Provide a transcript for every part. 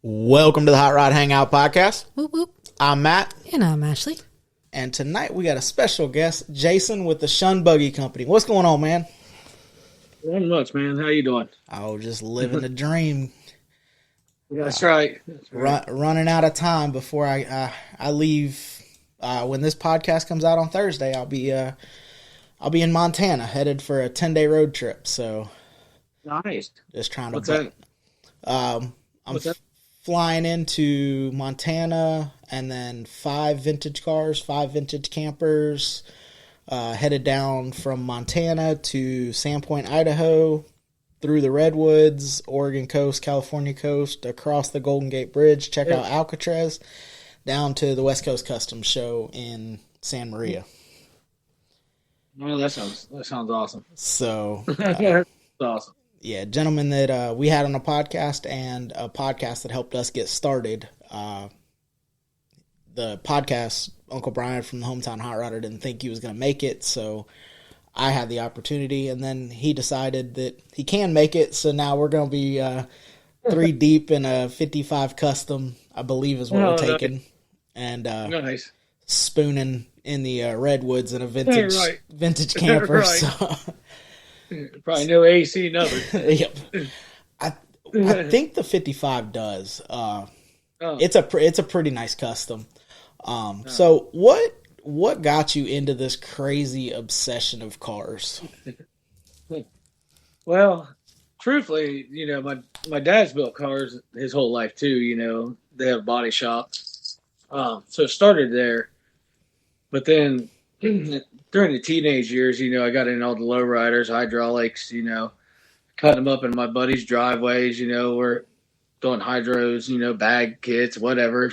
Welcome to the Hot Rod Hangout Podcast. Whoop, whoop. I'm Matt. And I'm Ashley. And tonight we got a special guest, Jason with the Shunned Buggy Company. What's going on, man? Not much, man. How you doing? Oh, just living the dream. That's right. Running out of time before I leave. When this podcast comes out on Thursday, I'll be in Montana, headed for a 10-day road trip. So Nice. just trying to. What's that? I'm What's that? flying into Montana, and then 5 vintage cars, 5 vintage campers, headed down from Montana to Sandpoint, Idaho, through the Redwoods, Oregon coast, California coast, across the Golden Gate Bridge, check out Alcatraz, down to the West Coast Customs Show in San Maria. Oh, that sounds awesome. So, That's awesome. yeah, gentlemen that we had on a podcast, and a podcast that helped us get started. The podcast, Uncle Brian from the Hometown Hot Rodder didn't think he was going to make it, so I had the opportunity, and then he decided that he can make it, so now we're going to be 3 deep in a 55 Custom, I believe is what we're taking, and Nice. spooning in the Redwoods in a vintage camper. Right. So. Probably no AC, nothing. Yep. I think the 55 does. Oh. It's a pretty nice custom. So what got you into this crazy obsession of cars? Well, truthfully, my dad's built cars his whole life too. They have a body shop. So it started there. But then during the teenage years, I got in all the lowriders, hydraulics, cutting them up in my buddies' driveways, we're doing hydros, bag kits, whatever.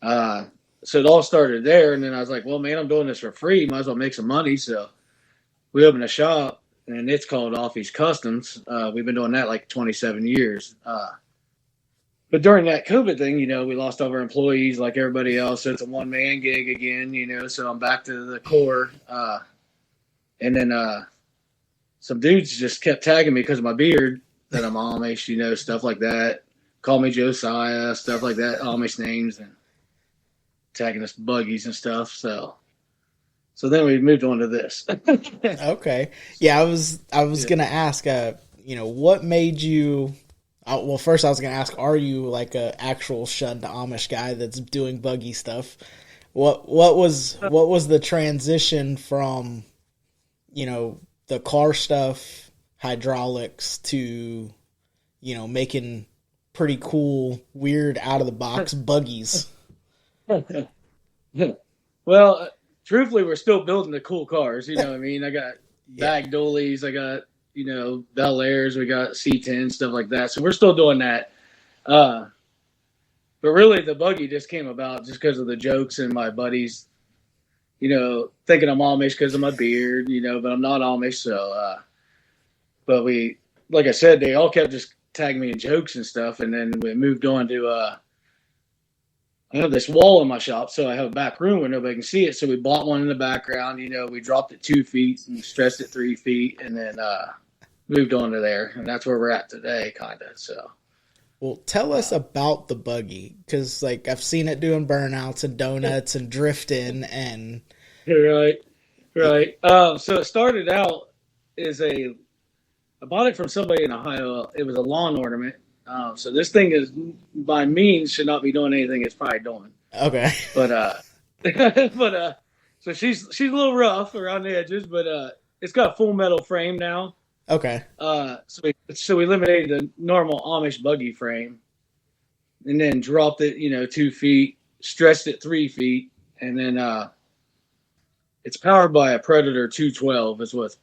So it all started there. And then I was like, well, man, I'm doing this for free. Might as well make some money. So we opened a shop, and it's called Offie's Customs. We've been doing that like 27 years. But during that COVID thing, we lost all our employees like everybody else. So it's a one-man gig again, so I'm back to the core. And then some dudes just kept tagging me because of my beard that I'm Amish, stuff like that. Call me Josiah, stuff like that, Amish names, and tagging us buggies and stuff. So then we moved on to this. Okay. Yeah, I was going to ask, what made you... Well, first I was going to ask, are you like a actual shunned Amish guy that's doing buggy stuff? What was the transition from, the car stuff, hydraulics, to, making pretty cool, weird, out of the box buggies? Well, truthfully, we're still building the cool cars. I mean? I got bag dollies. I got, Bel Airs, we got C10, stuff like that. So we're still doing that. But really, the buggy just came about just because of the jokes and my buddies, thinking I'm Amish because of my beard, but I'm not Amish. So, but like I said, they all kept just tagging me in jokes and stuff. And then we moved on to, I have this wall in my shop, so I have a back room where nobody can see it. So we bought one in the background, we dropped it 2 feet and stretched it 3 feet, and then moved on to there. And that's where we're at today, kind of. So, well, tell us about the buggy, because I've seen it doing burnouts and donuts and drifting and. Right. So it started out as I bought it from somebody in Ohio. It was a lawn ornament. So this thing is, by means, should not be doing anything it's probably doing. Okay. But so she's a little rough around the edges, but it's got a full metal frame now. Okay. So we eliminated the normal Amish buggy frame, and then dropped it, 2 feet, stretched it 3 feet, and then it's powered by a Predator 212 is what's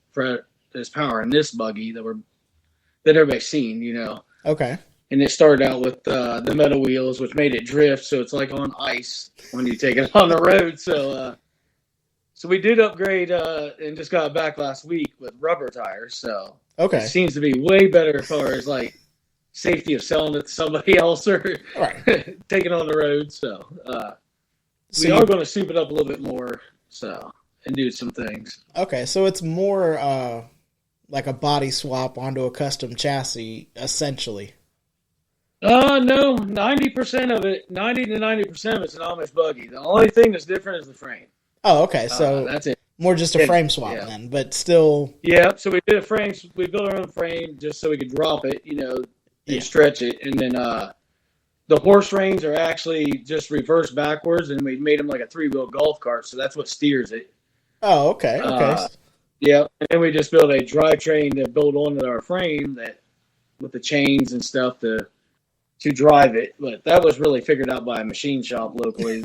powering this buggy that everybody's seen, Okay. And it started out with the metal wheels, which made it drift, so it's like on ice when you take it on the road. So we did upgrade and just got it back last week with rubber tires. So okay, it seems to be way better as far as like safety of selling it to somebody else or taking it on the road. So we are going to soup it up a little bit more, and do some things. Okay, so it's more like a body swap onto a custom chassis, essentially. No, 90% of it, 90 to 90% of it's an Amish buggy. The only thing that's different is the frame. Oh, okay. So That's it. more just a And, frame swap yeah. then, but still. Yeah, so we did a frame. We built our own frame just so we could drop it, Yeah. and stretch it. And then the horse reins are actually just reversed backwards, and we made them like a 3-wheel golf cart. So that's what steers it. Oh, okay. Okay. Yeah, and then we just built a drivetrain to build onto our frame that with the chains and stuff to drive it. But that was really figured out by a machine shop locally.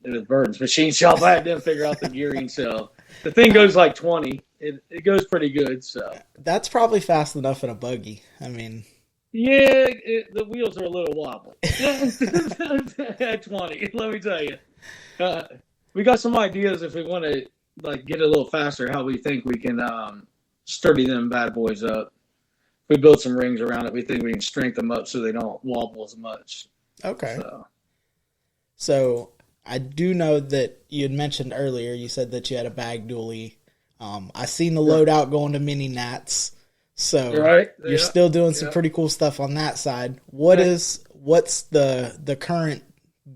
It was Burton's machine shop. I had them figure out the gearing. So the thing goes like 20. It goes pretty good. So That's probably fast enough in a buggy. I mean, yeah, the wheels are a little wobbly at 20. Let me tell you, we got some ideas if we want to like get a little faster. How we think we can sturdy them bad boys up. We build some rings around it. We think we can strengthen them up so they don't wobble as much. okay. So I do know that you had mentioned earlier, you said that you had a bag dually. I seen the loadout going to mini nats. So you're still doing some pretty cool stuff on that side. What's the current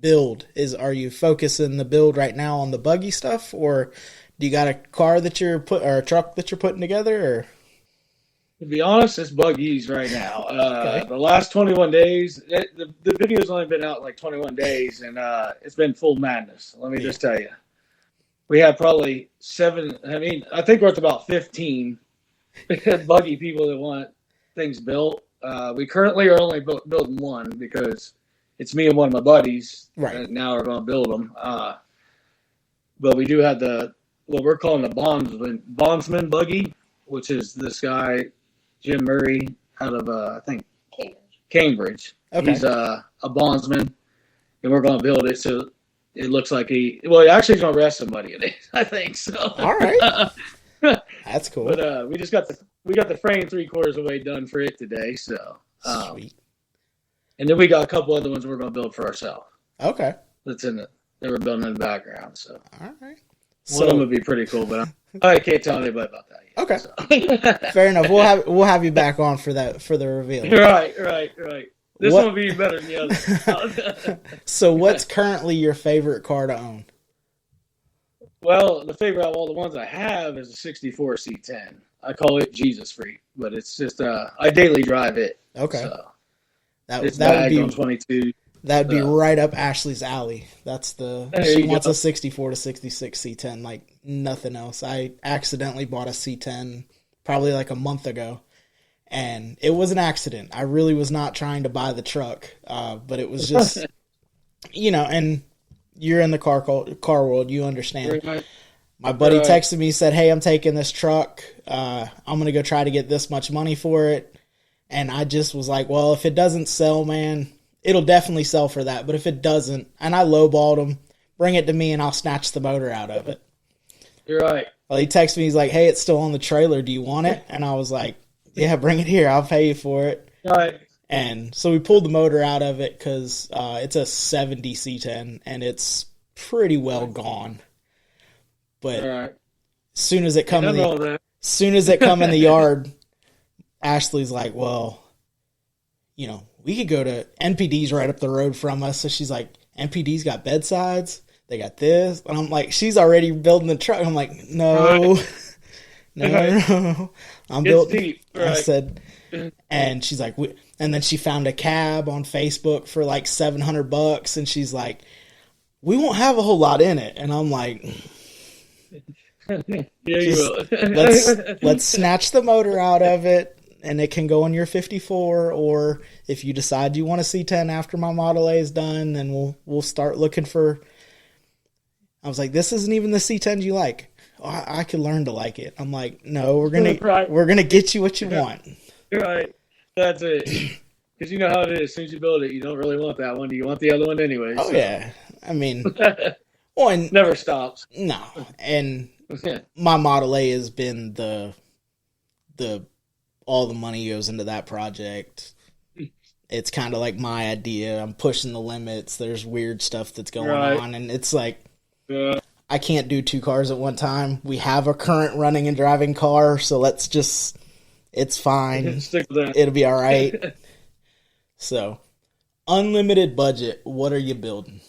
build? Are you focusing the build right now on the buggy stuff, or do you got a car that or a truck that you're putting together? Or to be honest, it's buggies right now. The last 21 days, the video's only been out like 21 days, and it's been full madness. Let me just tell you. We have probably 7. I mean, I think we're at about 15 buggy people that want things built. We currently are only building one because it's me and one of my buddies. Right. Now we're going to build them. But we do have what we're calling the bondsman buggy, which is this guy, Jim Murray, out of, I think, Cambridge. Okay. He's a bondsman, and we're going to build it so it looks like he actually is going to arrest somebody in it, I think. So. All right. That's cool. But we got the frame 3/4 of the way done for it today. So sweet. And then we got a couple other ones we're going to build for ourselves. Okay. That we're building in the background. So all right. One of them would be pretty cool, but I can't tell anybody about that yet. Okay. So. Fair enough. We'll have you back on for the reveal. Right. This one will be better than the other. So what's currently your favorite car to own? Well, the favorite of all the ones I have is a 64 C10. I call it Jesus Freak, but it's just I daily drive it. Okay. So that would be on 22. That'd be right up Ashley's alley. She wants go. a 64 to 66 C10 like nothing else. I accidentally bought a C10 probably like a month ago, and it was an accident. I really was not trying to buy the truck, but it was just, and you're in the car world, you understand. Right. My buddy texted me, said, "Hey, I'm taking this truck. I'm going to go try to get this much money for it." And I just was like, well, if it doesn't sell, man, it'll definitely sell for that. But if it doesn't, and I lowballed him, bring it to me and I'll snatch the motor out of it. You're right. Well, he texted me, he's like, "Hey, it's still on the trailer. Do you want it?" And I was like, "Yeah, bring it here. I'll pay you for it." Right. And so we pulled the motor out of it because it's a 70 C10 and it's pretty well gone. But as soon as it come in the yard, Ashley's like, "Well, we could go to NPD's right up the road from us." So she's like, "NPD's got bedsides. They got this." And I'm like, she's already building the truck. I'm like, no. I'm building. Deep. Right. I said, and she's like, and then she found a cab on Facebook for like $700. And she's like, "We won't have a whole lot in it." And I'm like, yeah, you will. let's snatch the motor out of it, and it can go on your 54. Or if you decide you want a C10 after my Model A is done, then we'll start looking for. I was like, "This isn't even the C10 you like. I could learn to like it." I'm like, "No, we're gonna get you what you want." Right, that's it. Because you know how it is. As soon as you build it, you don't really want that one. You want the other one anyway. Oh so. yeah, I mean, never stops. No, and my Model A has been the all the money goes into that project. It's kind of like my idea. I'm pushing the limits. There's weird stuff that's going on, and it's like. I can't do 2 cars at one time. We have a current running and driving car, so let's just, it's fine. Stick with that. It'll be all right. So, Unlimited budget. What are you building?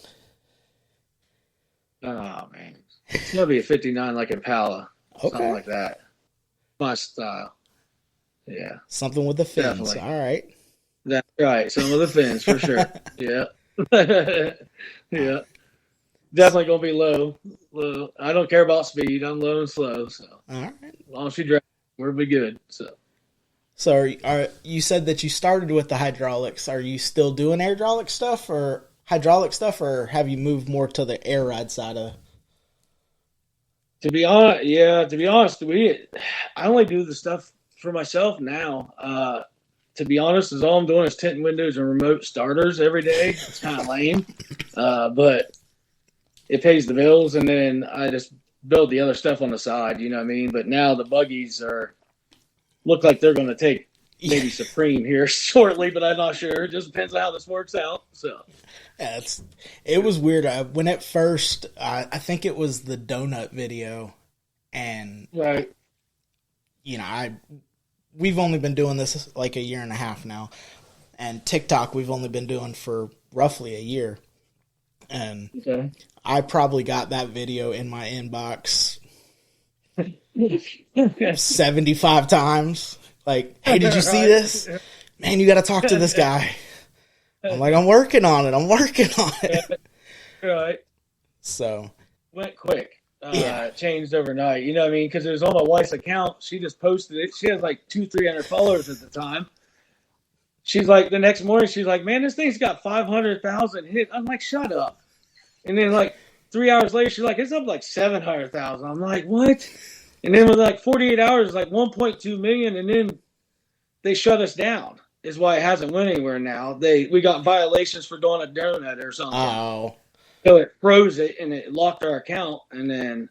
Oh man, it's gonna be a '59 like Impala, something Okay. like that. My style. Yeah, Something with the fins. definitely. All right. That's right. Some of the fins for sure. Yeah. Yeah. Definitely gonna be low. Low. I don't care about speed. I'm low and slow. So All right. as long as you drive, we'll be good. So So you said that you started with the hydraulics. Are you still doing hydraulic stuff, or have you moved more to the air ride side of? to be honest, yeah, to be honest, I only do the stuff for myself now. To be honest, is all I'm doing is tinting windows and remote starters every day. It's kind of lame, but it pays the bills, and then I just build the other stuff on the side. You know what I mean? But now the buggies look like they're going to take maybe Supreme here shortly, but I'm not sure. It just depends on how this works out. So Yeah, it was weird. When at first, I think it was the donut video, and right, we've only been doing this like a year and a half now, and TikTok we've only been doing for roughly a year, and okay. I probably got that video in my inbox 75 times. Like, hey, did you see this? Man, you got to talk to this guy. I'm like, I'm working on it. I'm working on it. Right. So Went quick. yeah, Changed overnight. You know what I mean? Because it was on my wife's account. She just posted it. She has like 200-300 followers at the time. She's like, the next morning, she's like, man, this thing's got 500,000 hits. I'm like, shut up. And then like 3 hours later, she's like, it's up like 700,000. I'm like, what? And then with like 48 hours, like 1.2 million. And then they shut us down. Is why it hasn't went anywhere now. We got violations for doing a donut or something. oh So it froze it and it locked our account. And then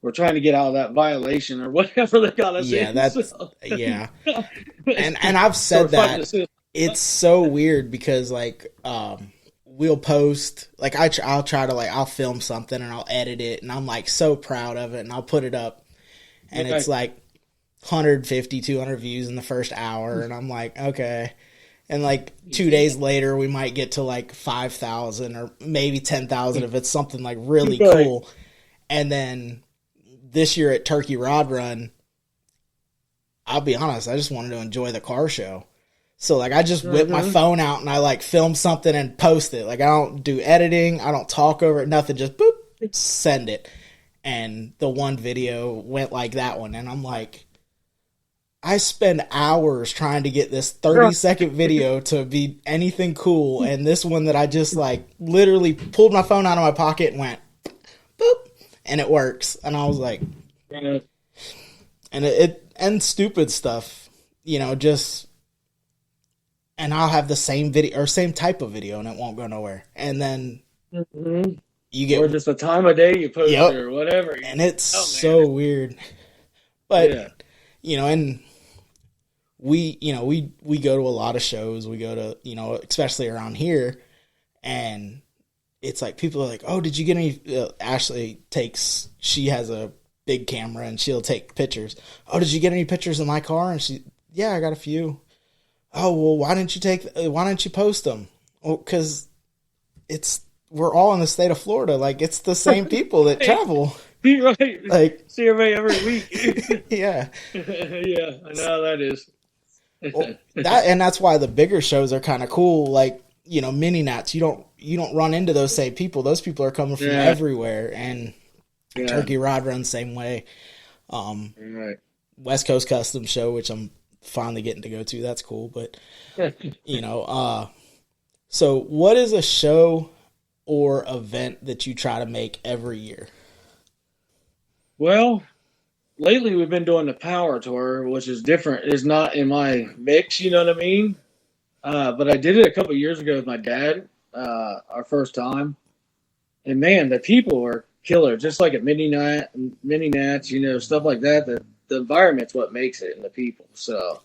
we're trying to get out of that violation or whatever they got us yeah, in. that's So. yeah. And I've said that it's so weird because like we'll post like I'll try to like I'll film something and I'll edit it and I'm like so proud of it and I'll put it up and it's like 150 200 views in the first hour and I'm like okay, and like 2 days later we might get to like 5,000 or maybe 10,000 if it's something like really cool. And then this year at Turkey Rod Run, I'll be honest, I just wanted to enjoy the car show. So like I just whip my phone out and I like film something and post it. Like I don't do editing, I don't talk over it, nothing, just boop, send it. And the one video went like that one and I'm like, I spend hours trying to get this 30-second video to be anything cool, and this one that I just like literally pulled my phone out of my pocket and went boop and it works. And I was like, and it and stupid stuff, just, and I'll have the same video or same type of video and it won't go nowhere. And then you get, or just the time of day you post it or whatever. And it's so weird. But, and we go to a lot of shows. We go to, especially around here, and it's like people are like, oh, did you get any, Ashley she has a big camera and she'll take pictures. Oh, did you get any pictures of my car? And yeah, I got a few. Oh, well, why didn't you post them? Well, because we're all in the state of Florida. Like, it's the same people that travel. Right. Like, see everybody every week. Yeah. Yeah, I know how that is. Well, that's why the bigger shows are kind of cool. Like, mini nats, you don't run into those same people. Those people are coming from everywhere, and Turkey Rod Run same way. Right. West Coast Custom Show, which I'm finally getting to go to. That's cool, but so what is a show or event that you try to make every year? Well, lately we've been doing the power tour, which is different. It's not in my mix, you know what I mean? But I did it a couple of years ago with my dad, our first time. And man, the people were killer, just like at mini nats, stuff like that. The environment's what makes it, and the people. So,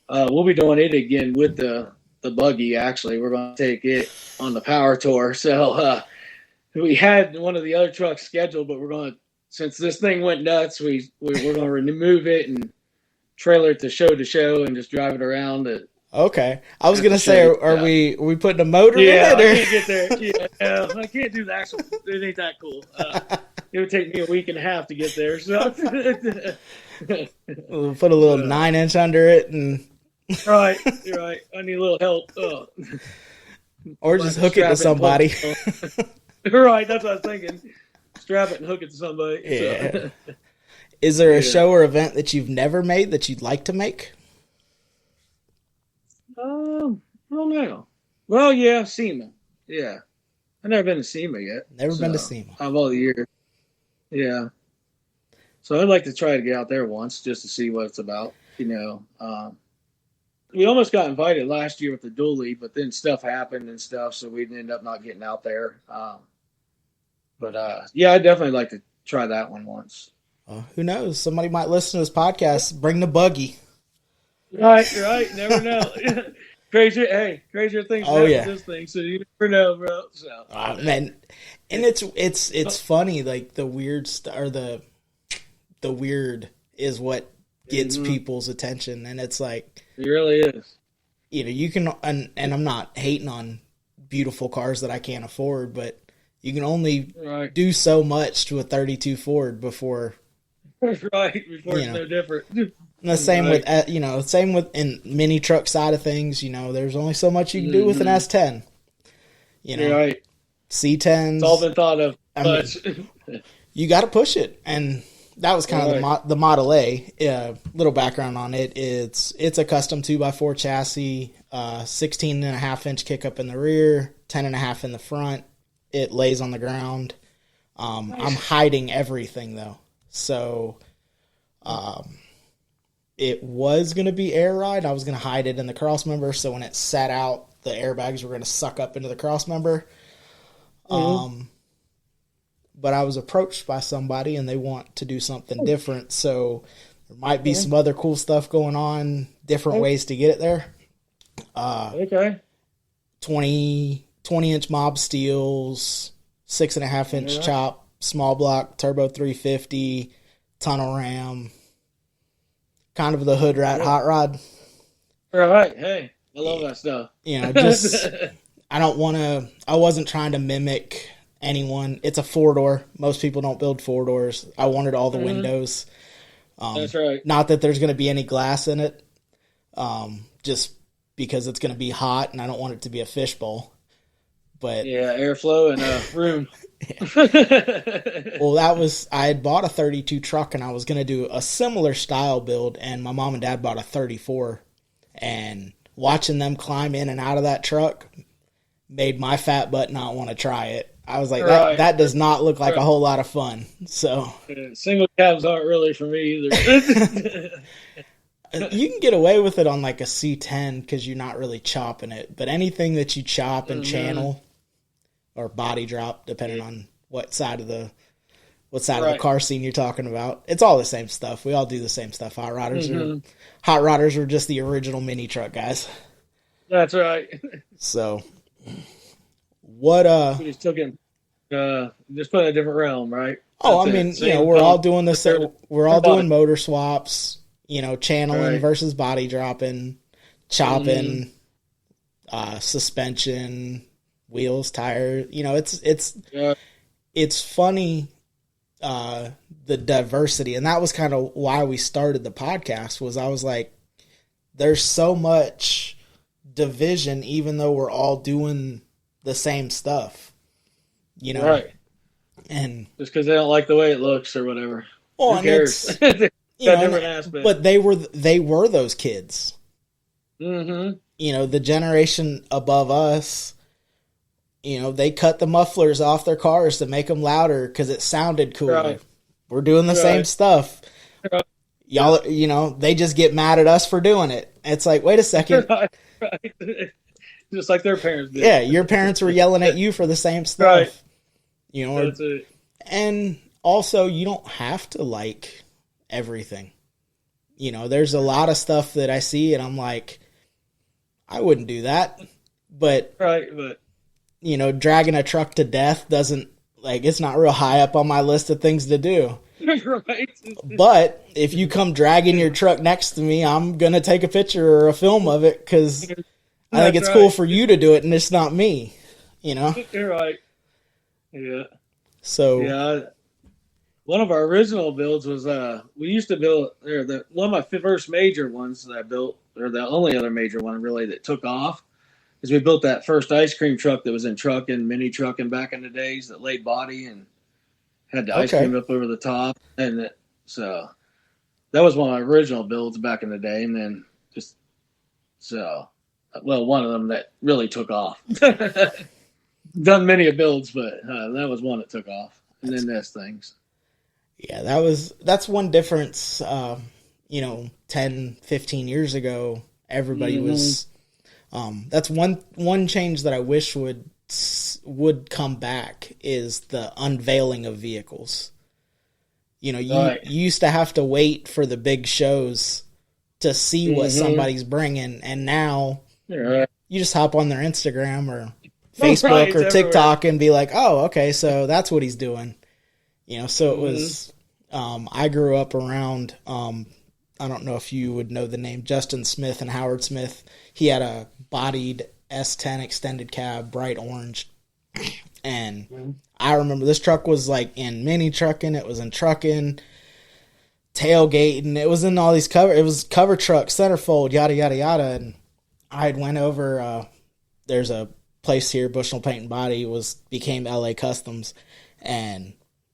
we'll be doing it again with the buggy. Actually, we're going to take it on the power tour. So, we had one of the other trucks scheduled, but since this thing went nuts, we're going to remove it and trailer it to show and just drive it around. Okay. I was gonna say, are we putting a motor in it? I can't get there. Yeah, I can't do the actual. It ain't that cool. It would take me a week and a half to get there. So We'll put a little 9-inch under it, and right. I need a little help. Or just hook it to somebody. Right, that's what I was thinking. Strap it and hook it to somebody. Yeah. So. Is there a show or event that you've never made that you'd like to make? I don't know. Well, yeah, SEMA. Yeah. I've never been to SEMA yet. Never been to SEMA. Of all the years. Yeah. So I'd like to try to get out there once just to see what it's about. We almost got invited last year with the dually, but then stuff happened and stuff, so we ended up not getting out there. Yeah, I'd definitely like to try that one once. Who knows? Somebody might listen to this podcast. Bring the buggy. Right. Never know. Crazier things happen with this thing, so you never know, bro. So. Man, and it's funny. Like the weird or the weird is what gets people's attention, and it's like it really is. You can, and I'm not hating on beautiful cars that I can't afford, but you can only do so much to a 32 Ford before. Before it's no different. And the same with same with in mini truck side of things. There's only so much you can do with an S10. C10s. It's all been thought of. You got to push it, and that was kind of the Model A. Little background on it: it's a custom 2x4 chassis, 16.5-inch kick up in the rear, 10.5 in the front. It lays on the ground. I'm hiding everything though. So, it was going to be air ride. I was going to hide it in the cross member. So when it sat out, the airbags were going to suck up into the cross member. But I was approached by somebody and they want to do something different. So there might be some other cool stuff going on, different ways to get it there. 20-inch mob steels, 6.5-inch chop, small block, turbo 350, tunnel ram, kind of the hood rat hot rod. Right. Hey, I love that stuff. Just I wasn't trying to mimic anyone. It's a 4-door. Most people don't build 4-doors. I wanted all the windows. That's right. Not that there's going to be any glass in it, just because it's going to be hot and I don't want it to be a fishbowl. But airflow and room. Well, I had bought a 32 truck and I was going to do a similar style build, and my mom and dad bought a 34, and watching them climb in and out of that truck made my fat butt not want to try it. I was like, that does not look like a whole lot of fun. So single cabs aren't really for me either. You can get away with it on like a C10 because you're not really chopping it, but anything that you chop and channel or body drop, depending on what side of the car scene you're talking about, it's all the same stuff. We all do the same stuff. Hot rodders are just the original mini truck guys. That's right. So, what? We just took him, just put in a different realm, right? We're all doing this. We're all doing motor swaps. Channeling versus body dropping, chopping, suspension, wheels, tires. It's funny, the diversity. And that was kind of why we started the podcast, was I was like, there's so much division, even though we're all doing the same stuff, Right. And just because they don't like the way it looks or whatever. Well, who cares? But they were those kids. Mm-hmm. The generation above us, they cut the mufflers off their cars to make them louder because it sounded cooler. Right. We're doing the same stuff. Right. Y'all, they just get mad at us for doing it. It's like, wait a second. Right. Just like their parents did. Yeah, your parents were yelling at you for the same stuff. Right. That's it. And also, you don't have to like everything. There's a lot of stuff that I see and I'm like, I wouldn't do that. But dragging a truck to death doesn't, like, it's not real high up on my list of things to do. Right. But if you come dragging your truck next to me, I'm going to take a picture or a film of it because I think it's cool for you to do it and it's not me, you know? You're right. Yeah. So, yeah. One of our original builds was we used to build one of my first major ones that I built, or the only other major one really that took off, is we built that first ice cream truck that was in trucking, mini trucking back in the days that laid body and had the ice cream up over the top, and so that was one of my original builds back in the day, and then one of them that really took off. Done many builds, but that was one that took off, and then there's things. Yeah, that's one difference. 10, 15 years ago, everybody was. That's one change that I wish would come back is the unveiling of vehicles. You used to have to wait for the big shows to see what somebody's bringing, and now you just hop on their Instagram or Facebook or TikTok and be like, oh, okay, so that's what he's doing. So it was, I grew up around, I don't know if you would know the name, Justin Smith and Howard Smith. He had a bodied S10 extended cab, bright orange. And I remember this truck was like in mini trucking. It was in trucking, tailgating. It was in all these it was cover truck, centerfold, yada, yada, yada. And I had went over, there's a place here, Bushnell Paint and Body became LA Customs. And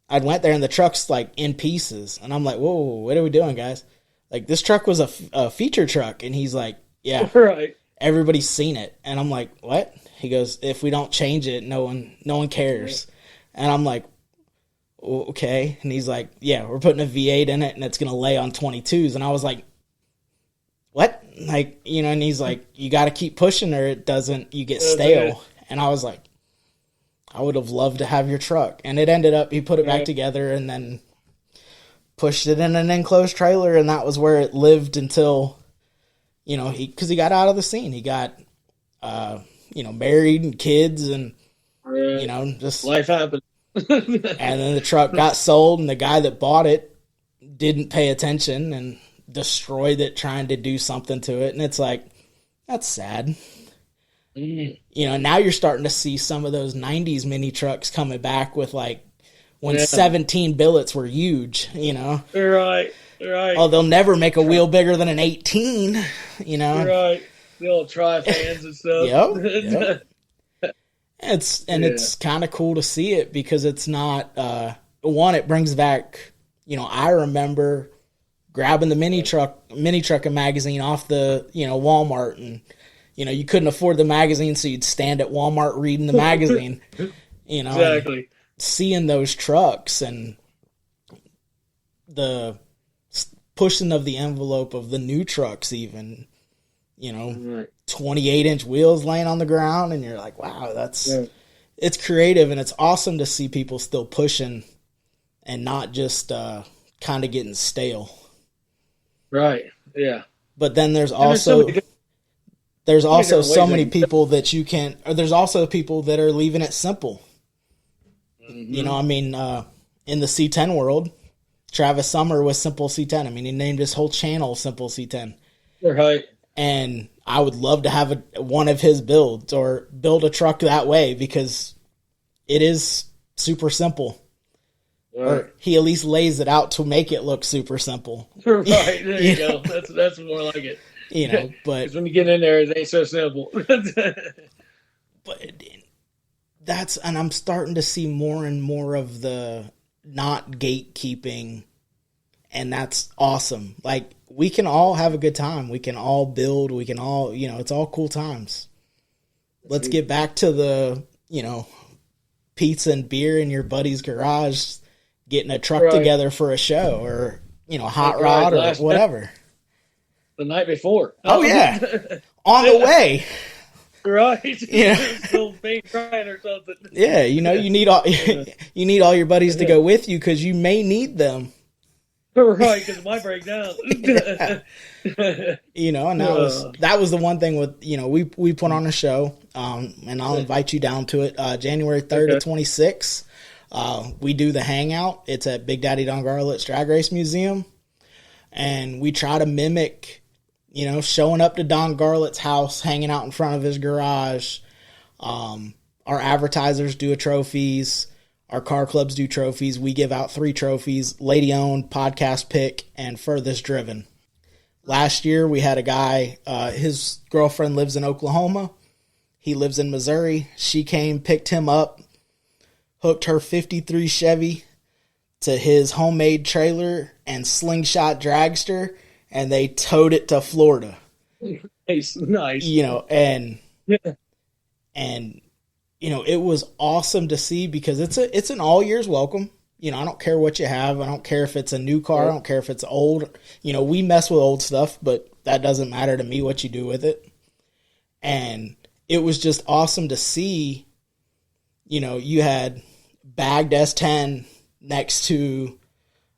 I'd went there and the truck's like in pieces. And I'm like, whoa, what are we doing, guys? Like, this truck was a feature truck. And he's like, yeah, right. Everybody's seen it. And I'm like, what? He goes, if we don't change it, no one cares. And I'm like, okay. And he's like, yeah, we're putting a V8 in it and it's going to lay on 22s. And I was like, what? Like, and he's like, you got to keep pushing or you get stale. And I was like, I would have loved to have your truck. And it ended up, he put it back together and then pushed it in an enclosed trailer. And that was where it lived until, because he got out of the scene. He got, married and kids and, just life happened. And then the truck got sold and the guy that bought it didn't pay attention and destroyed it trying to do something to it. And it's like, that's sad. Now you're starting to see some of those 90s mini trucks coming back with like when 17 billets were huge, Right. Oh, they'll never make a wheel bigger than an 18, Right. The old tri-fans and stuff. Yep. It's kind of cool to see it because it's not, it brings back, I remember grabbing the mini trucking magazine off the, Walmart and, you couldn't afford the magazine, so you'd stand at Walmart reading the magazine, Exactly. Seeing those trucks and the pushing of the envelope of the new trucks even, 28-inch wheels laying on the ground, and you're like, wow, it's creative, and it's awesome to see people still pushing and not just kind of getting stale. Right, yeah. But then there's also so many people that you can't, or there's also people that are leaving it simple. Mm-hmm. In the C10 world, Travis Summer was Simple C10. He named his whole channel Simple C10. Right. And I would love to have one of his builds or build a truck that way because it is super simple. Right. Or he at least lays it out to make it look super simple. Right, there you go. That's more like it. But when you get in there, it ain't so simple. But and I'm starting to see more and more of the not gatekeeping, and that's awesome. Like, we can all have a good time. We can all build. We can all, it's all cool times. Let's get back to the, pizza and beer in your buddy's garage, getting a truck together for a show or, hot rod or whatever. The night before. Oh, yeah. On the way. Right. Still being crying or something. Yeah, you need all your buddies to go with you because you may need them. Right, because it might break down. And that was the one thing with we put on a show, and I'll invite you down to it. January 3rd to 26th. We do the hangout. It's at Big Daddy Don Garlett's Drag Race Museum. And we try to mimic, showing up to Don Garlett's house, hanging out in front of his garage. Our advertisers do trophies. Our car clubs do trophies. We give out 3 trophies: lady owned, podcast pick, and furthest driven. Last year we had a guy, his girlfriend lives in Oklahoma. He lives in Missouri. She came, picked him up, hooked her 53 Chevy to his homemade trailer and slingshot dragster, and they towed it to Florida. Nice. It was awesome to see, because it's an all year's welcome. I don't care what you have. I don't care if it's a new car. I don't care if it's old. We mess with old stuff, but that doesn't matter to me what you do with it. And it was just awesome to see, you had bagged S10 next to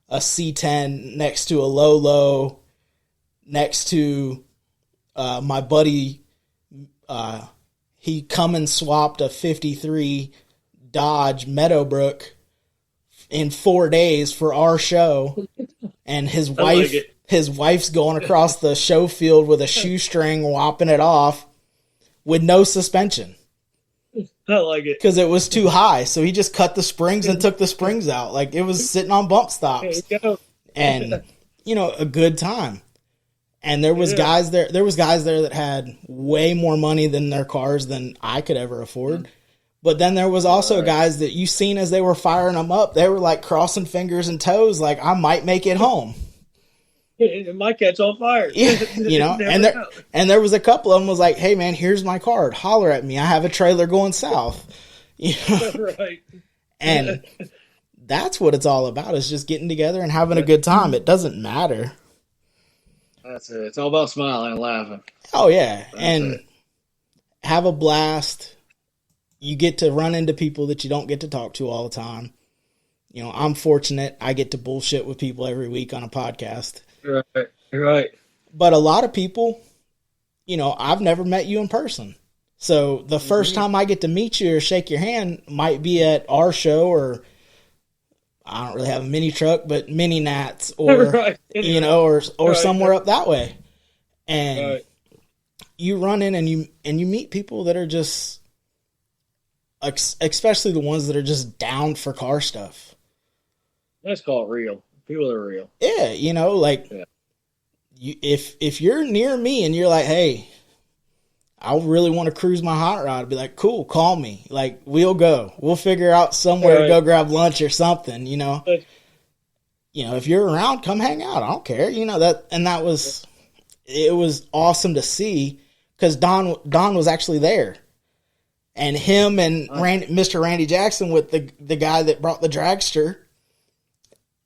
a C10, next to a Lolo, next to my buddy, he come and swapped a 53 Dodge Meadowbrook in 4 days for our show, and his wife's going across the show field with a shoestring, whopping it off with no suspension. I like it. Because it was too high, so he just cut the springs and took the springs out. Like, it was sitting on bump stops. There you go. And, a good time. And there was guys there that had way more money than their cars than I could ever afford. But then there was also guys that you seen as they were firing them up, they were like crossing fingers and toes, like, I might make it home. It might catch on fire. Yeah, and there was a couple of them was like, hey man, here's my card. Holler at me. I have a trailer going south. Right. And that's what it's all about, is just getting together and having a good time. It doesn't matter. That's it. It's all about smiling and laughing. Oh yeah. Have a blast. You get to run into people that you don't get to talk to all the time. I'm fortunate. I get to bullshit with people every week on a podcast. Right. But a lot of people, I've never met you in person. So the first time I get to meet you or shake your hand might be at our show, or I don't really have a mini truck, but mini Nats, or, or somewhere up that way. And you run in and you meet people that are just, especially the ones that are just down for car stuff. Let's call it real. People are real. Yeah, if you're near me and you're like, hey, I really want to cruise my hot rod, I'd be like, cool, call me. Like, we'll go. We'll figure out somewhere to go grab lunch or something, if you're around, come hang out. I don't care. It was awesome to see, because Don was actually there. And him and Mr. Randy Jackson, with the guy that brought the dragster,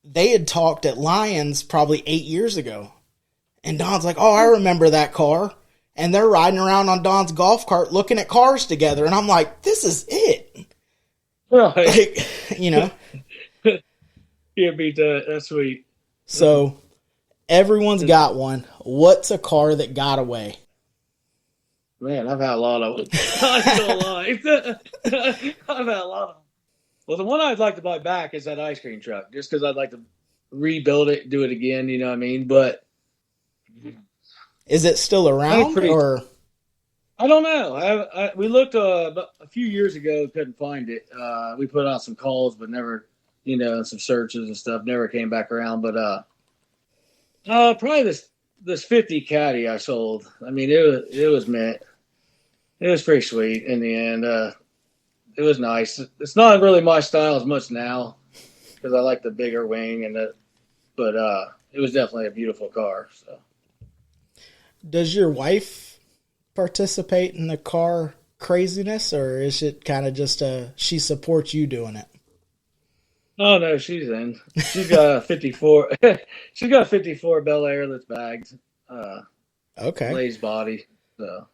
they had talked at Lions probably 8 years ago. And Don's like, oh, I remember that car. And they're riding around on Don's golf cart looking at cars together. And I'm like, this is it. Right. Yeah, beat that. That's sweet. So everyone's got one. What's a car that got away? Man, I've had a lot of them. I'm still alive. I've had a lot of them. Well, the one I'd like to buy back is that ice cream truck, just because I'd like to rebuild it, do it again, you know what I mean? But is it still around, or? I don't know. We looked about a few years ago, couldn't find it. We put out some calls, but never, some searches and stuff, never came back around. But probably this 50 Caddy I sold. I mean, it was mint. It was pretty sweet in the end. It was nice. It's not really my style as much now, because I like the bigger wing but it was definitely a beautiful car. So, does your wife participate in the car craziness, or is it kind of just she supports you doing it? Oh no, she's in. She's got a 54. She's got a 54 Bel Air that's bagged. Okay. Glazed body. So.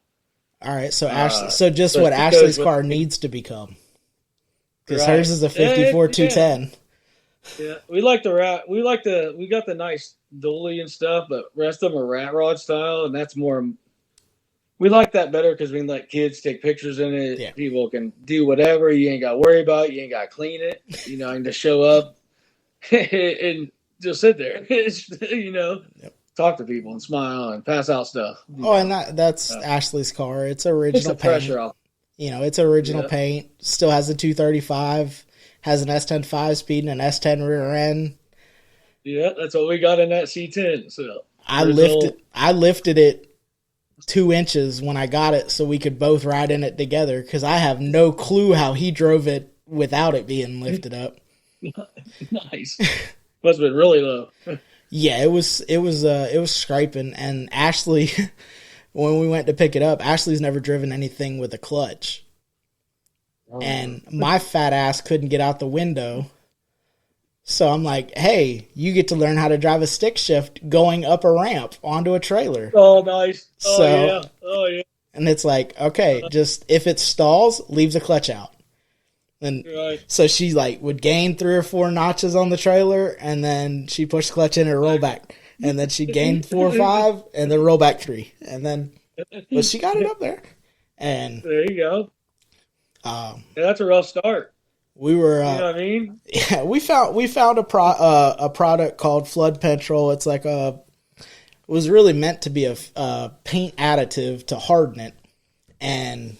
All right, so Ashley, just what Ashley's car needs to become, because hers is a 54 210. Yeah, we got the nice dolly and stuff, but rest of them are rat rod style, and that's more we like that better because we can let kids take pictures in it. Yeah. People can do whatever. You ain't got to worry about it. You ain't got to clean it. I can just show up and just sit there. Yep. Talk to people and smile and pass out stuff. Oh, and that's Ashley's car. It's original the paint. pressure off. It's original paint. Still has a 235. Has an S10 5-speed and an S10 rear end. Yeah, that's what we got in that C10. So I lifted it 2 inches when I got it so we could both ride in it together because I have no clue how he drove it without it being lifted up. Nice. Must have been really low. Yeah, it was scraping. And Ashley, when we went to pick it up, Ashley's never driven anything with a clutch. Oh. And my fat ass couldn't get out the window. So I'm like, hey, you get to learn how to drive a stick shift going up a ramp onto a trailer. Oh, nice. Oh, yeah. And it's like, okay, just if it stalls, leave the clutch out. And so she would gain 3 or 4 notches on the trailer, and then she pushed the clutch in and roll back. And then she gained 4 or 5, and then roll back 3. And then, but she got it up there. And there you go. That's a rough start. We were, you know what I mean? Yeah, we found a product called Flood Petrol. It's like it was really meant to be a paint additive to harden it, and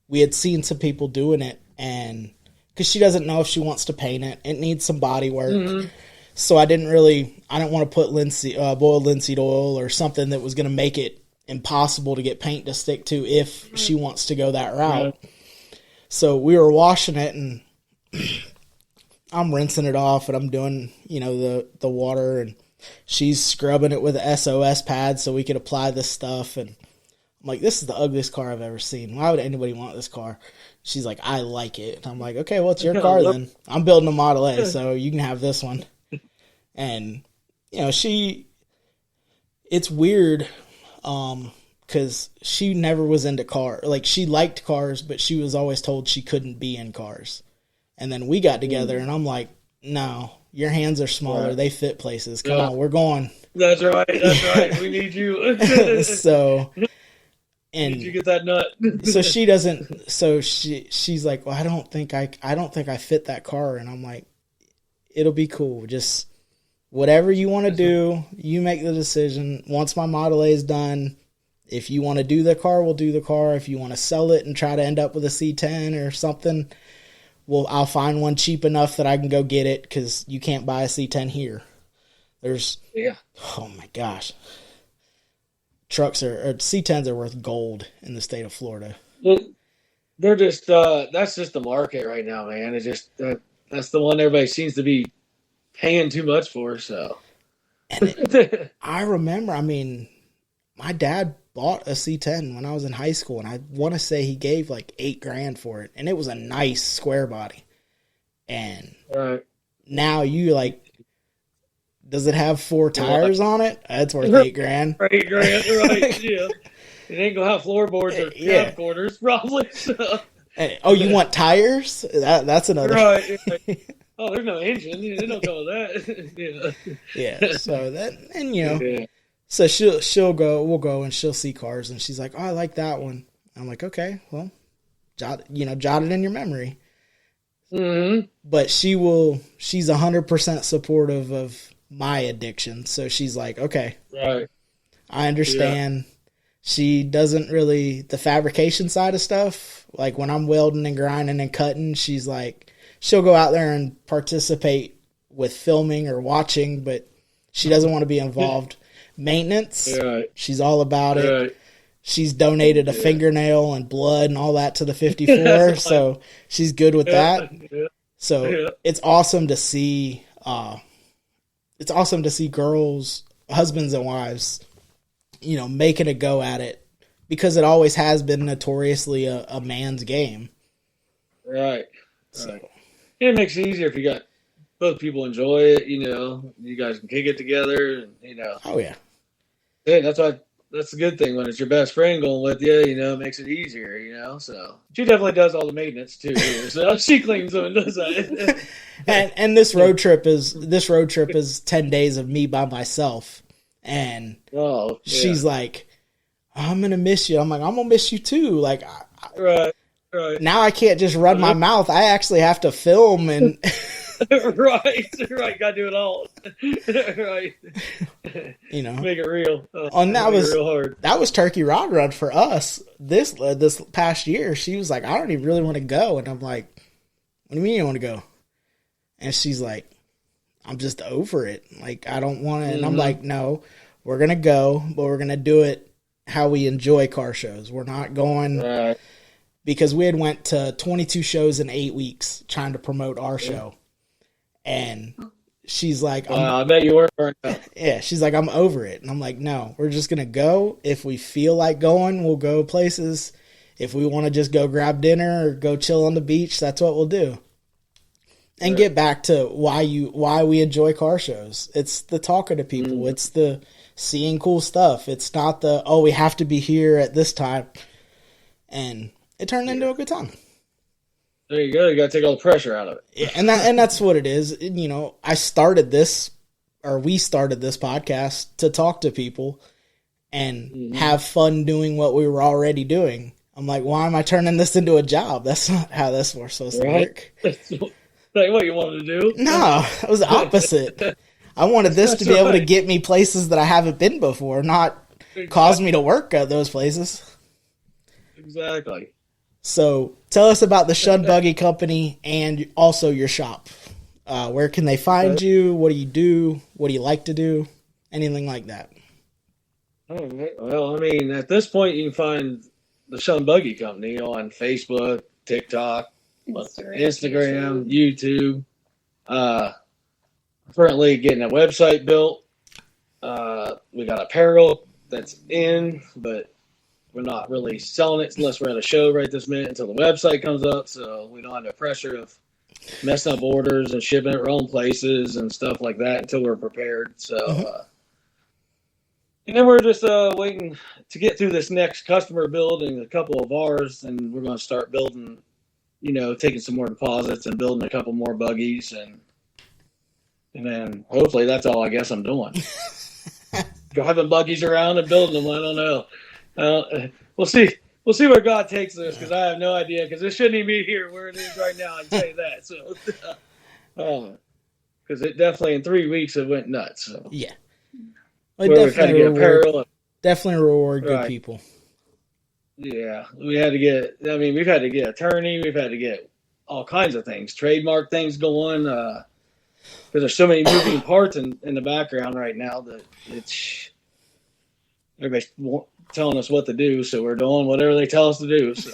we had seen some people doing it, and because she doesn't know if she wants to paint it, it needs some body work. So I didn't want to put boiled linseed oil or something that was going to make it impossible to get paint to stick to if she wants to go that route. So we were washing it, and I'm rinsing it off, and I'm doing, the water, and she's scrubbing it with an SOS pad so we could apply this stuff. And I'm like, this is the ugliest car I've ever seen. Why would anybody want this car? She's like, I like it. And I'm like, okay, well, it's your car then. I'm building a Model A, so you can have this one. And, it's weird, because she never was into cars. Like, she liked cars, but she was always told she couldn't be in cars. And then we got together, and I'm like, no, your hands are smaller. Right. They fit places. Come on, we're going. That's right. Right. We need you. So, and did you get that nut? So she doesn't. So she's like, well, I don't think I fit that car. And I'm like, it'll be cool. Just whatever you want to do, you make the decision. Once my Model A is done, if you want to do the car, we'll do the car. If you want to sell it and try to end up with a C10 or something, well, I'll find one cheap enough that I can go get it, because you can't buy a C10 here. Oh my gosh. C10s are worth gold in the state of Florida. They're just, that's just the market right now, man. It's just, that's the one everybody seems to be paying too much for, so. I remember, my dad bought a C10 when I was in high school, and I want to say he gave like $8,000 for it, and it was a nice square body. And now you does it have 4 tires on it? That's worth $8,000. $8,000, right? Yeah, it ain't gonna have floorboards or camcorders, probably. So. Oh, you want tires? That's another. Right. Oh, there's no engine. They don't call that. Yeah. So that, and Yeah. So she'll go, we'll go, and she'll see cars, and she's like, oh, I like that one. I'm like, okay, well, jot it in your memory. Mm-hmm. But she's 100% supportive of my addiction. So she's like, okay, right, I understand. Yeah. She doesn't really, the fabrication side of stuff, like when I'm welding and grinding and cutting, she's like, she'll go out there and participate with filming or watching, but she doesn't want to be involved. Maintenance, she's all about it. She's donated a fingernail and blood and all that to the 54, so she's good with that. So it's awesome to see. It's awesome to see girls, husbands and wives, making a go at it, because it always has been notoriously a man's game. Right. So it makes it easier if you got both people enjoy it. You guys can kick it together. And, Oh yeah. Yeah, that's a good thing when it's your best friend going with you. It makes it easier. So she definitely does all the maintenance too. So she cleans them and does that. and this road trip is 10 days of me by myself, and she's like, I'm going to miss you. I'm like, I'm going to miss you too. Like, Right. now I can't just run my mouth. I actually have to film and right. Gotta do it all. Right. you know, Make it real. and that was real hard. That was Turkey Rod Run for us this past year. She was like, I don't even really want to go, and I'm like, what do you mean you want to go? And she's like, I'm just over it. Like, I don't want to. And I'm like, no, we're gonna go, but we're gonna do it how we enjoy car shows. We're not going because we had went to 22 shows in 8 weeks trying to promote our show, and she's like, I bet you were burned out. Yeah, she's like, I'm over it. And I'm like, no, we're just going to go. If we feel like going, we'll go places. If we want to just go grab dinner or go chill on the beach, that's what we'll do. And get back to why we enjoy car shows. It's the talking to people. It's the seeing cool stuff. It's not the, we have to be here at this time. And it turned into a good time. There you go. You got to take all the pressure out of it. Yeah, and that's what it is. You know, we started this podcast to talk to people and have fun doing what we were already doing. I'm like, why am I turning this into a job? That's not how this was supposed to work. Like what you wanted to do? No, it was the opposite. I wanted this to be able to get me places that I haven't been before, not cause me to work at those places. Exactly. So tell us about the Shunned Buggy Company and also your shop. Where can they find you? What do you do? What do you like to do? Anything like that. Well, I mean, at this point, you can find the Shunned Buggy Company on Facebook, TikTok, Instagram, YouTube. Currently getting a website built. We got apparel that's in, but we're not really selling it unless we're at a show right this minute until the website comes up. So we don't have the pressure of messing up orders and shipping it wrong places and stuff like that until we're prepared. So, and then we're just waiting to get through this next customer build and a couple of ours, and we're going to start building, taking some more deposits and building a couple more buggies, and then hopefully that's all I guess I'm doing. Driving buggies around and building them. I don't know. We'll see. We'll see where God takes this, because I have no idea. Because it shouldn't even be here where it is right now. I can tell you that. So, because it definitely in 3 weeks it went nuts. So. Yeah, we've had to get apparel. Definitely reward good people. Yeah, we had to get. I mean, we've had to get attorney. We've had to get all kinds of things, trademark things going. Because there's so many moving parts in the background right now that it's everybody's telling us what to do, so we're doing whatever they tell us to do. So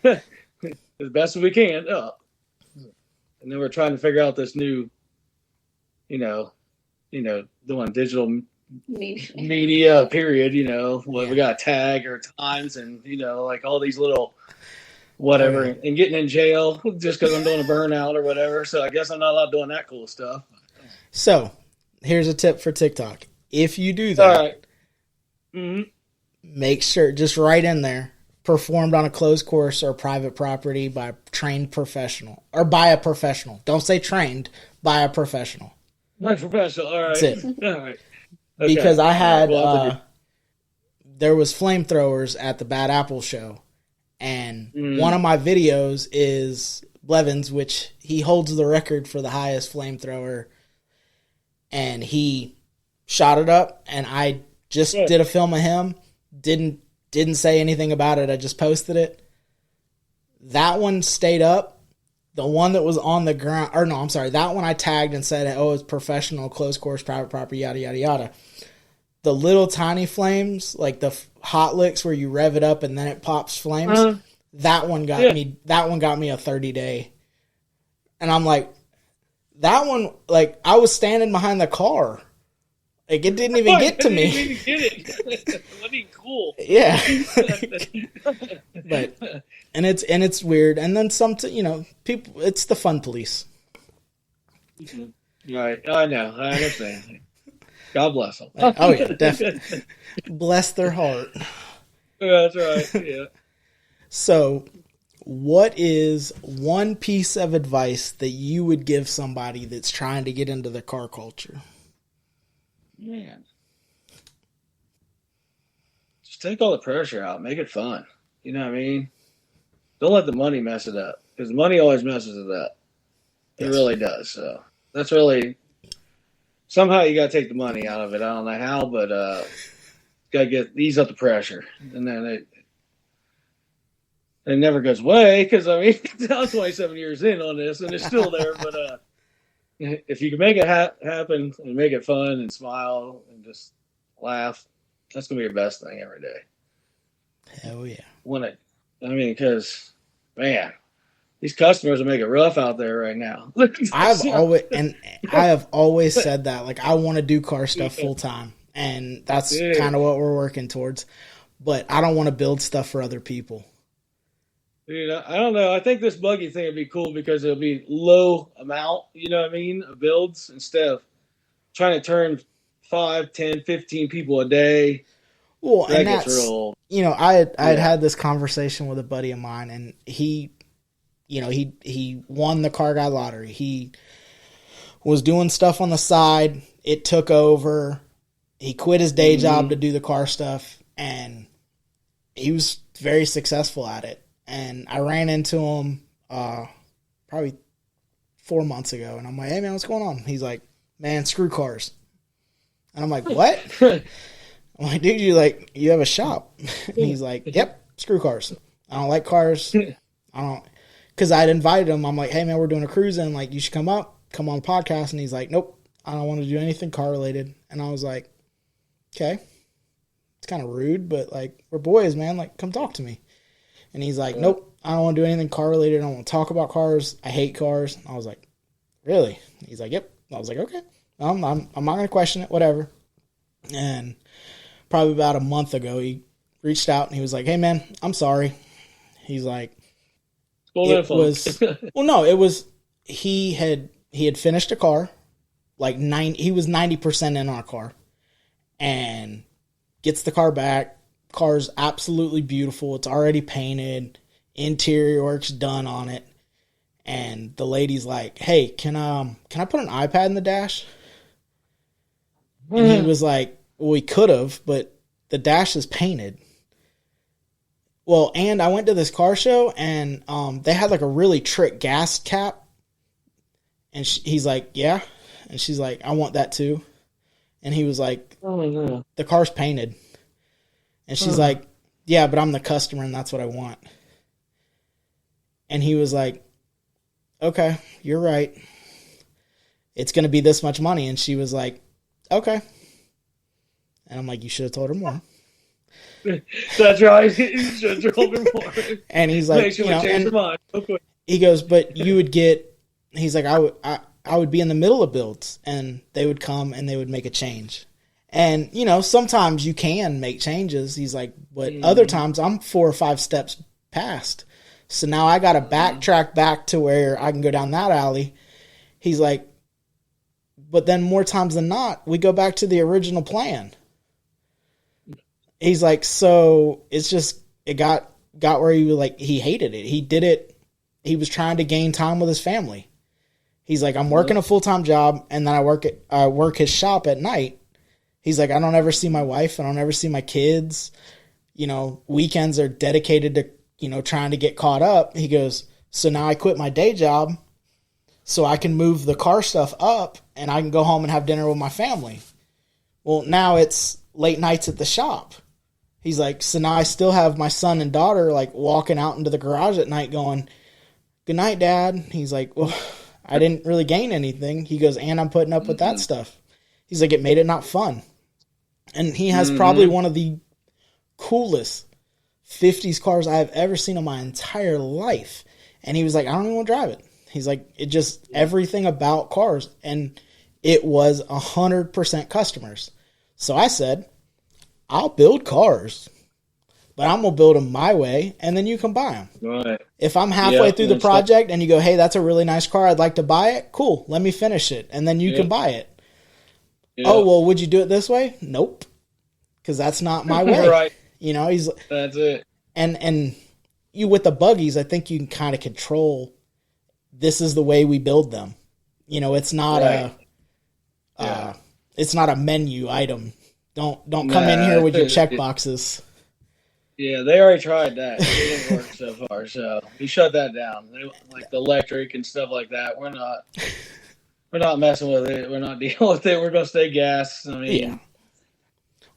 as best as we can. And then we're trying to figure out this new, doing digital media period. We got tag or times, and like all these little whatever, and getting in jail just because I'm doing a burnout or whatever. So I guess I'm not allowed doing that cool stuff. So here's a tip for TikTok: if you do that. Make sure, just write in there, performed on a closed course or private property by a trained professional, or by a professional. Don't say trained, by a professional. By a professional, all right. That's it. All right. Okay. Because I had, there was flamethrowers at the Bad Apple show, and one of my videos is Blevins, which he holds the record for the highest flamethrower, and he shot it up, and I just did a film of him. Didn't say anything about it. I just posted it. That one stayed up. The one that was on the ground, or no, I'm sorry. That one I tagged and said, it's professional, closed course, private property, yada, yada, yada. The little tiny flames, like the hot licks where you rev it up and then it pops flames. That one got me. That one got me a 30-day. And I'm like, that one, like I was standing behind the car. Like, it didn't even get to me. Didn't get it. That'd be cool. Yeah. But it's weird. And then people, it's the fun police. Right. I know. I understand. God bless them. Oh, yeah, definitely. Bless their heart. That's right. Yeah. So, what is one piece of advice that you would give somebody that's trying to get into the car culture? Man. just take all the pressure out, make it fun. You know what I mean? Don't let the money mess it up, because money always messes it up. It Yes. really does. So that's really somehow you got to take the money out of it. I don't know how, but got to ease up the pressure, and then it never goes away, because I mean I'm 27 years in on this and it's still there. But if you can make it happen and make it fun and smile and just laugh, that's gonna be your best thing every day. Hell yeah. Because man, these customers will make it rough out there right now. I have always said that. Like, I want to do car stuff full time, and that's kind of what we're working towards. But I don't want to build stuff for other people. Dude, I don't know. I think this buggy thing would be cool because it'll be low amount, you know what I mean, of builds, instead of trying to turn 5, 10, 15 people a day. Well, that and gets that's, real. you know, I had this conversation with a buddy of mine, and he won the Car Guy lottery. He was doing stuff on the side. It took over. He quit his day job to do the car stuff, and he was very successful at it. And I ran into him probably 4 months ago, and I'm like, hey, man, what's going on? He's like, man, screw cars. And I'm like, what? I'm like, dude, you have a shop. And he's like, yep, screw cars. I don't like cars. Because I'd invited him. I'm like, hey, man, we're doing a cruise, and like, you should come on the podcast. And he's like, nope, I don't want to do anything car related. And I was like, okay, it's kind of rude, but like, we're boys, man. Like, come talk to me. And he's like, nope, I don't want to do anything car related. I don't want to talk about cars. I hate cars. I was like, really? He's like, yep. I was like, okay, I'm not going to question it, whatever. And probably about a month ago, he reached out and he was like, hey, man, I'm sorry. He's like, it was he had finished a car, like he was 90% in our car, and gets the car back. Car's absolutely beautiful. It's already painted. Interior work's done on it. And the lady's like, hey, can I put an iPad in the dash? And he was like, well, we could have, but the dash is painted. Well, and I went to this car show, and they had like a really trick gas cap. And he's like, yeah. And she's like, I want that too. And he was like, oh, no. The car's painted. And she's like, yeah, but I'm the customer, and that's what I want. And he was like, okay, you're right. It's going to be this much money. And she was like, okay. And I'm like, you should have told her more. That's right. You should have told her more. And he's like, change her mind. Okay. He goes, but you would get, he's like, I would be in the middle of builds, and they would come and they would make a change. And, sometimes you can make changes. He's like, but other times I'm 4 or 5 steps past. So now I got to backtrack back to where I can go down that alley. He's like, but then more times than not, we go back to the original plan. He's like, so it's just, it got where he hated it. He did it. He was trying to gain time with his family. He's like, I'm working a full-time job, and then I work his shop at night. He's like, I don't ever see my wife. I don't ever see my kids. Weekends are dedicated to, trying to get caught up. He goes, so now I quit my day job so I can move the car stuff up and I can go home and have dinner with my family. Well, now it's late nights at the shop. He's like, so now I still have my son and daughter like walking out into the garage at night going, good night, Dad. He's like, well, I didn't really gain anything. He goes, and I'm putting up with that stuff. He's like, it made it not fun. And he has probably one of the coolest 50s cars I have ever seen in my entire life. And he was like, I don't even want to drive it. He's like, it just, everything about cars. And it was 100% customers. So I said, I'll build cars, but I'm going to build them my way, and then you can buy them. Right. If I'm halfway through the project and you go, hey, that's a really nice car, I'd like to buy it, cool, let me finish it, and then you can buy it. Yeah. Oh, well, would you do it this way? Nope, because that's not my way. Right. That's it. And you, with the buggies, I think you can kind of control, this is the way we build them. It's not it's not a menu item. Don't come in here with your check boxes. Yeah, they already tried that. It didn't work so far, so we shut that down. They, like the electric and stuff like that. We're not messing with it. We're not dealing with it. We're gonna stay gas. I Yeah. mean,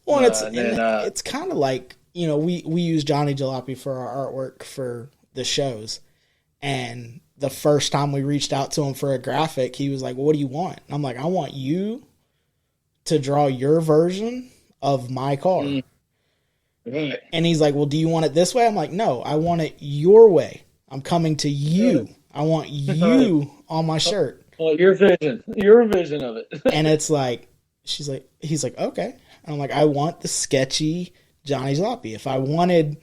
Well, then it's kind of like, you know, we use Johnny Jalopy for our artwork for the shows, and the first time we reached out to him for a graphic, he was like, "What do you want?" And I'm like, "I want you to draw your version of my car." Right. And he's like, "Well, do you want it this way?" I'm like, "No, I want it your way. I'm coming to you. I want you on my shirt." Well, your vision of it. And it's like, he's like, "Okay." And I'm like, "I want the sketchy Johnny Jalopy. If I wanted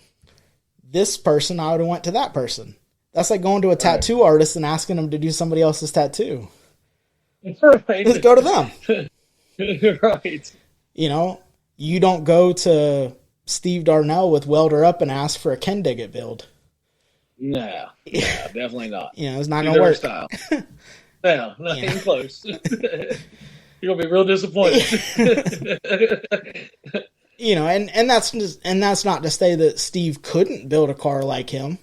this person, I would have went to that person." That's like going to a tattoo artist and asking them to do somebody else's tattoo. Right. Just go to them. Right. You know, you don't go to Steve Darnell with Welder Up and ask for a Ken Diggett build. No, definitely not. You know, it's not going to work. Style. No, not even close. You're gonna be real disappointed. You know, and that's not to say that Steve couldn't build a car like him.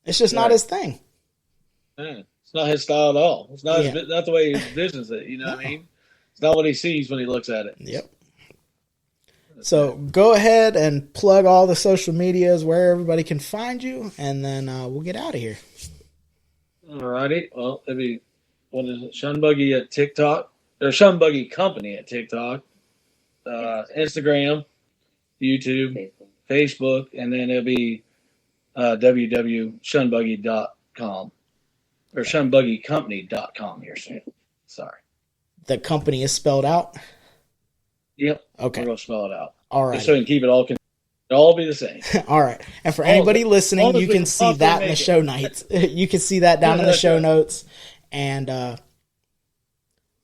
It's just not his thing. Yeah, it's not his style at all. It's not not the way he envisions it. You know what I mean? It's not what he sees when he looks at it. Yep. So go ahead and plug all the social medias where everybody can find you, and then we'll get out of here. Alrighty. Well, it'd be Shunned Buggy at TikTok, or Shunned Buggy Company at TikTok, Instagram, YouTube, Facebook, and then it'll be www.shunnedbuggy.com or shunnedbuggycompany.com here soon. Sorry. The company is spelled out? Yep. Okay. We're going to spell it out. All right. Just so we can keep it all it'll be the same. All right. And for anybody listening, you can see that in the show notes. You can see that down in the show notes. And I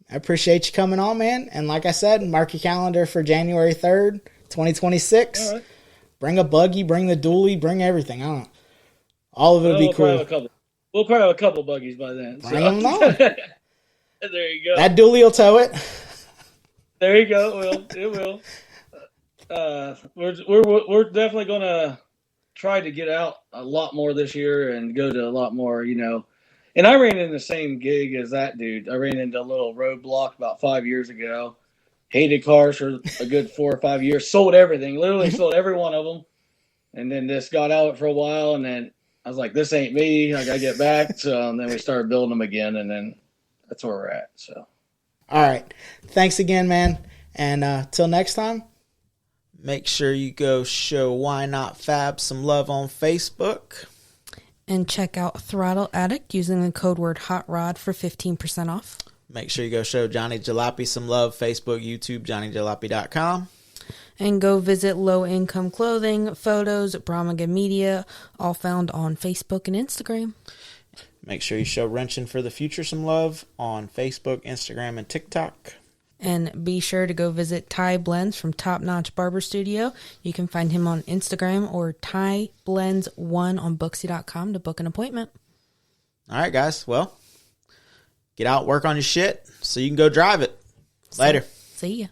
appreciate you coming on, man. And like I said, mark your calendar for January 3rd, 2026. All right. Bring a buggy, bring the dually, bring everything. I don't know. All of it will be cool. We'll probably have a couple buggies by then. Bring them on. There you go. That dually will tow it. There you go. It will. We're definitely going to try to get out a lot more this year and go to a lot more, you know. And I ran in the same gig as that dude. I ran into a little roadblock about 5 years ago. Hated cars for a good 4 or 5 years. Sold everything. Literally sold every one of them. And then just got out for a while. And then I was like, this ain't me. I got to get back. So then we started building them again. And then that's where we're at. So. All right. Thanks again, man. And till next time, make sure you go show Why Not Fab some love on Facebook. And check out Throttle Addict using the code word HOTROD for 15% off. Make sure you go show Johnny Jalopy some love. Facebook, YouTube, JohnnyJalopy.com. And go visit Low Income Clothing, Photos, Brahmaga Media, all found on Facebook and Instagram. Make sure you show Wrenching for the Future some love on Facebook, Instagram, and TikTok. And be sure to go visit Ty Blends from Top Notch Barber Studio. You can find him on Instagram or Ty Blends1 on Booksy.com to book an appointment. All right, guys. Well, get out, work on your shit so you can go drive it. Later. See ya.